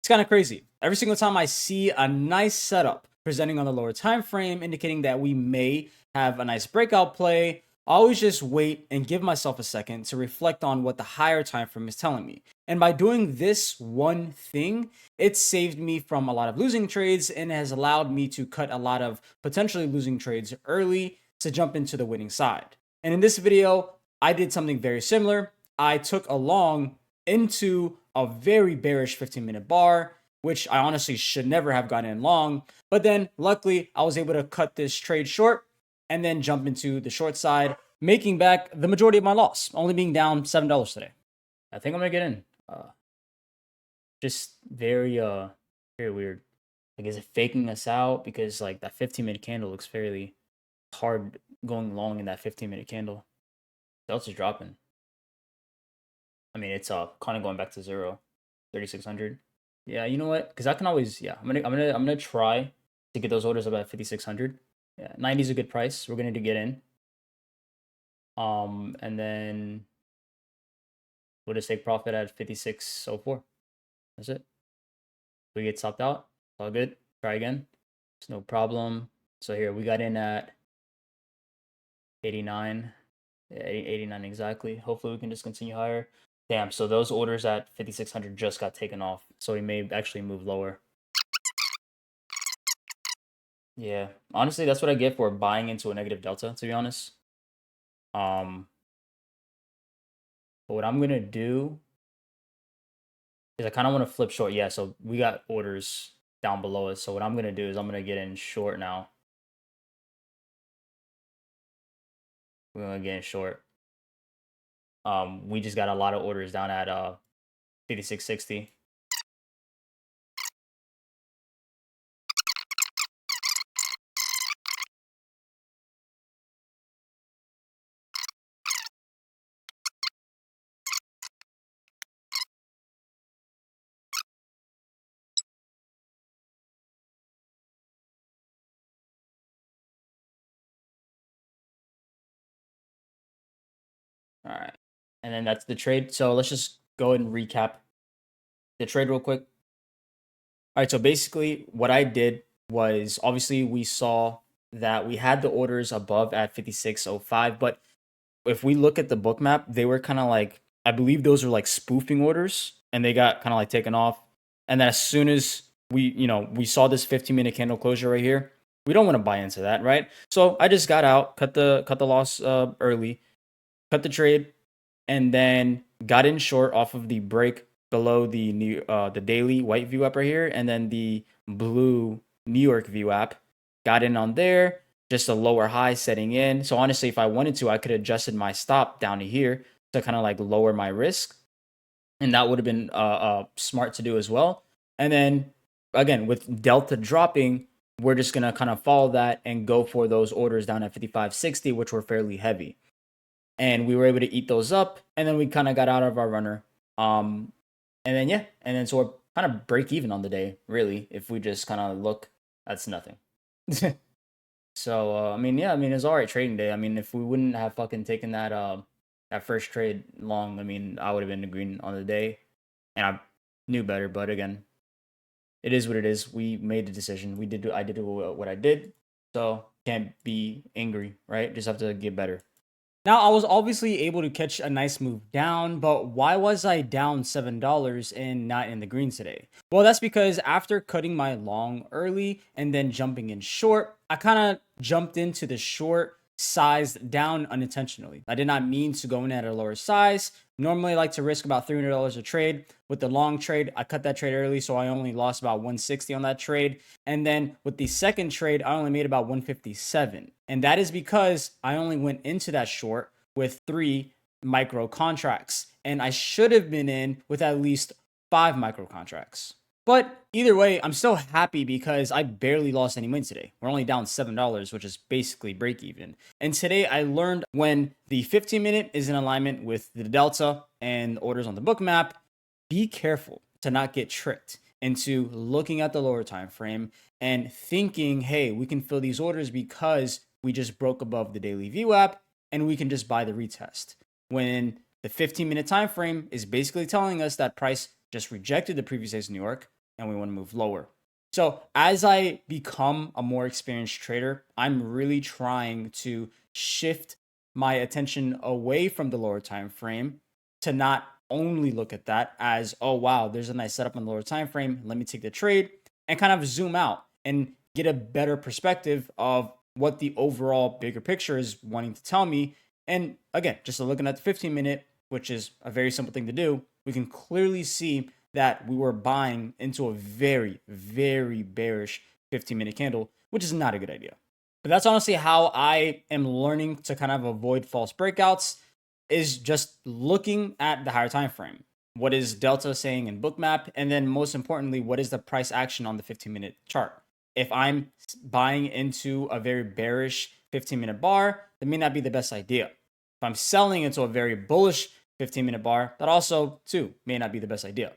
It's kind of crazy. Every single time I see a nice setup presenting on the lower time frame, indicating that we may have a nice breakout play, I always just wait and give myself a second to reflect on what the higher time frame is telling me. And by doing this one thing, it saved me from a lot of losing trades and has allowed me to cut a lot of potentially losing trades early to jump into the winning side. And in this video, I did something very similar. I took a long into a very bearish 15-minute bar, which I honestly should never have gotten in long. But then luckily, I was able to cut this trade short and then jump into the short side, making back the majority of my loss, only being down $7 today. I think I'm gonna get in. Just very weird. Like, is it faking us out? Because like that 15-minute candle looks fairly hard going long in that 15-minute candle. Delta's dropping. I mean, it's kind of going back to zero, 3,600. Yeah, you know what? Because I can always, yeah, I'm gonna try to get those orders up at 5,600. Yeah, 90 is a good price. We're gonna get in. And then we'll just take profit at 56.04. That's it. We get stopped out. It's all good. Try again. It's no problem. So here we got in at 89. Yeah, 89 exactly. Hopefully we can just continue higher. Damn, so those orders at 5,600 just got taken off. So we may actually move lower. Yeah, honestly, that's what I get for buying into a negative delta, to be honest. But what I'm gonna do is I kind of want to flip short. Yeah, so we got orders down below us. So what I'm gonna do is I'm gonna get in short now. We're gonna get in short. We just got a lot of orders down at 56.60. All right, and then that's the trade. So let's just go ahead and recap the trade real quick. All right, so basically what I did was obviously we saw that we had the orders above at 56.05, but if we look at the book map, they were kind of like, I believe those are like spoofing orders and they got kind of like taken off. And then as soon as we saw this 15-minute candle closure right here, we don't want to buy into that, right? So I just got out, cut the loss early, cut the trade, and then got in short off of the break below the daily white view app right here, and then the blue New York view app. Got in on there, just a lower high setting in. So honestly, if I wanted to, I could have adjusted my stop down to here to kind of like lower my risk, and that would have been smart to do as well. And then again, with Delta dropping, we're just gonna kind of follow that and go for those orders down at 55.60, which were fairly heavy. And we were able to eat those up, and then we kind of got out of our runner. And then yeah, and then so we're kind of break even on the day, really. If we just kind of look, that's nothing. So I mean, yeah, I mean it's all right trading day. I mean, if we wouldn't have fucking taken that first trade long, I mean, I would have been in the green on the day, and I knew better. But again, it is what it is. We made the decision. I did what I did. So can't be angry, right? Just have to get better. Now, I was obviously able to catch a nice move down, but why was I down $7 and not in the green today? Well, that's because after cutting my long early and then jumping in short, I kind of jumped into the short sized down unintentionally. I did not mean to go in at a lower size. Normally, I like to risk about $300 a trade. With the long trade, I cut that trade early, so I only lost about 160 on that trade. And then with the second trade, I only made about 157. And that is because I only went into that short with 3 micro contracts. And I should have been in with at least 5 micro contracts. But either way, I'm still happy because I barely lost any money today. We're only down $7, which is basically break even. And today I learned when the 15-minute is in alignment with the delta and orders on the book map, be careful to not get tricked into looking at the lower time frame and thinking, hey, we can fill these orders because we just broke above the daily view app and we can just buy the retest. When the 15-minute time frame is basically telling us that price just rejected the previous day's New York, and we want to move lower. So as I become a more experienced trader, I'm really trying to shift my attention away from the lower time frame to not only look at that as, oh wow, there's a nice setup on the lower time frame. Let me take the trade and kind of zoom out and get a better perspective of what the overall bigger picture is wanting to tell me. And again, just looking at the 15-minute, which is a very simple thing to do, we can clearly see that we were buying into a very, very bearish 15-minute candle, which is not a good idea. But that's honestly how I am learning to kind of avoid false breakouts, is just looking at the higher time frame. What is Delta saying in Bookmap? And then most importantly, what is the price action on the 15-minute chart? If I'm buying into a very bearish 15-minute bar, that may not be the best idea. If I'm selling into a very bullish 15-minute bar, that also too may not be the best idea.